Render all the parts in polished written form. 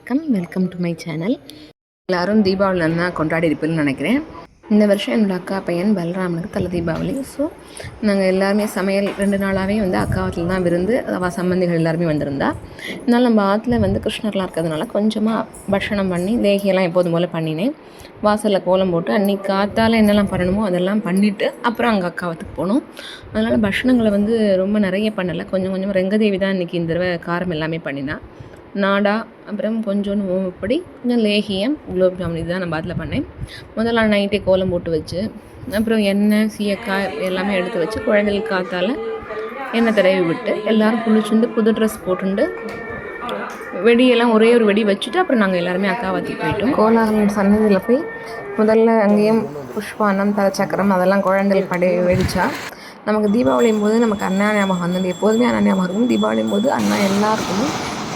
வணக்கம், welcome to my channel. எல்லோரும் தீபாவளி நல்லா கொண்டாடி இருப்பீங்கன்னு நினைக்கிறேன். இந்த வருஷம் என்னோடய அக்கா பையன் பலராமனுக்கு தலை தீபாவளி. ஸோ நாங்கள் எல்லாருமே சமையல் 2 நாளாகவே அக்கா வீட்டில் தான் விருந்து. சம்பந்திகள் எல்லாருமே வந்திருந்தா. அதனால் நம்ம ஆற்றுல கிருஷ்ணர்லாம் இருக்கிறதுனால கொஞ்சமாக பட்சணம் பண்ணி லேகியெல்லாம் எப்போதும் போல் பண்ணினேன். வாசலில் கோலம் போட்டு அன்றைக்கி காத்தால் என்னெல்லாம் பண்ணணுமோ அதெல்லாம் பண்ணிவிட்டு அப்புறம் அங்கே அக்காவத்துக்கு போனோம். அதனால் பட்சணங்களை ரொம்ப நிறைய பண்ணலை, கொஞ்சம் கொஞ்சம். ரெங்கதேவி தான் இன்றைக்கி இந்த தடவை காரம் எல்லாமே பண்ணினா. நாடா, அப்புறம் கொஞ்சோண்டு ஓமப்பொடி, கொஞ்சம் லேகியம், குலோப் ஜாமுன் இதுதான் நான் அதில் பண்ணேன். முதல் நாள் நைட்டே கோலம் போட்டு வச்சு அப்புறம் எண்ணெய் சீயக்காய் எல்லாமே எடுத்து வச்சு குழந்தைகளுக்கு காத்தால் எண்ணெய் தடவி விட்டு எல்லோரும் குளிச்சுட்டு புது ட்ரெஸ் போட்டுண்டு வெடியெல்லாம் ஒரே ஒரு வெடி வச்சுட்டு அப்புறம் நாங்கள் எல்லாருமே அக்காவத்துக்கு போயிட்டோம். கோலாகலம் சன்னதியில் போய் முதல்ல அங்கேயும் புஷ்பானம் தலைச்சக்கரம் அதெல்லாம் குழந்தைகள் வெடித்தா நமக்கு தீபாவளியும் போது நமக்கு அண்ணா ஞாபகம் வந்தது. எப்போதுமே அண்ணா ஞாபகம் இருக்கும். தீபாவளியும் போது அண்ணா எல்லாருக்குமே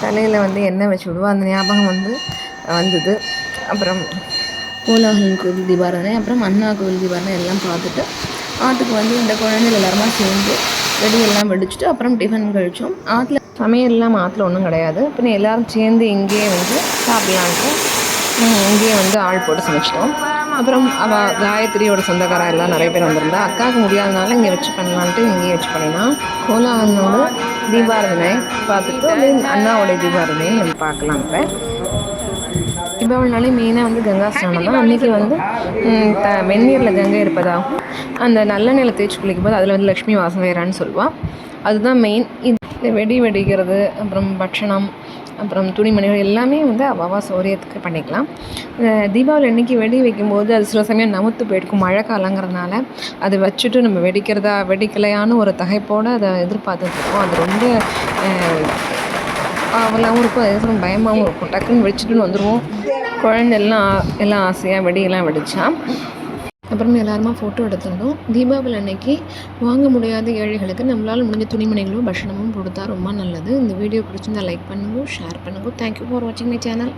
தலையில் எண்ணெய் வச்சு விடுவோம். அந்த ஞாபகம் வந்தது. அப்புறம் கோலாகலன் கோவில் தீபாராதனை, அப்புறம் அண்ணா கோவில் தீபாராதனை எல்லாம் பார்த்துட்டு ஆற்றுக்கு இந்த குழந்தைகள் எல்லாருமா சேர்ந்து வெடியெல்லாம் வெடிச்சுட்டு அப்புறம் டிஃபன் கழித்தோம். ஆற்றுல சமையல்லாம் ஆற்றுல ஒன்றும் கிடையாது. பின்ன எல்லோரும் சேர்ந்து இங்கேயே சாப்பிட்லான்ட்டு இங்கேயே ஆள் போட்டு சமைச்சிட்டோம். அப்புறம் அவள் காயத்ரியோட சொந்தக்காரா எல்லாம் நிறைய பேர் வந்திருந்தா. அக்காவுக்கு முடியாதனால இங்கே வச்சு பண்ணலான்ட்டு இங்கேயே வச்சு பண்ணினா. கோலாகலனோட தீபாராதனை பார்த்துட்டு அண்ணாவோடைய தீபாராதனையை நம்ம பார்க்கலாம். இப்போ தீபாவளினாலே மெயினாக கங்கா ஸ்நானம் தான். அன்றைக்கி வெந்நீரில் கங்கை இருப்பதாகவும் அந்த நல்லெண்ணெயில் தேய்ச்சி குளிக்கும் போது அதில் லக்ஷ்மி வாசம் வேறான்னு சொல்லுவாள். அதுதான் மெயின். இது வெடி வெடிக்கிறது, அப்புறம் பட்சணம், அப்புறம் துணிமணிகள் எல்லாமே அவா சௌரியத்துக்கு பண்ணிக்கலாம். தீபாவளி அன்றைக்கி வெடி வைக்கும்போது அது சில சமயம் நமுத்து போயிருக்கும். மழை காலங்கிறதுனால அதை வச்சுட்டு நம்ம வெடிக்கலையான்னு ஒரு தகைப்போடு அதை எதிர்பார்த்துட்ருக்கோம். அது ரொம்ப அவளாகவும் இருக்கும், அதே சமயம் பயமாகவும் இருக்கும். டக்குன்னு வெடிச்சுட்டுன்னு வந்துடுவோம். எல்லாம் ஆசையாக வெடியெல்லாம் வெடித்தா. அப்புறமே எல்லாருமா ஃபோட்டோ எடுத்திருந்தோம். தீபாவளி அன்னைக்கு வாங்க முடியாத ஏழைகளுக்கு நம்மளால் முடிஞ்ச துணிமணிகளும் பட்சணமும் கொடுத்தா ரொம்ப நல்லது. இந்த வீடியோ பிடிச்சிருந்தா லைக் பண்ணுங்க, ஷேர் பண்ணுங்க. தேங்க்யூ ஃபார் வாட்சிங் மை சேனல்.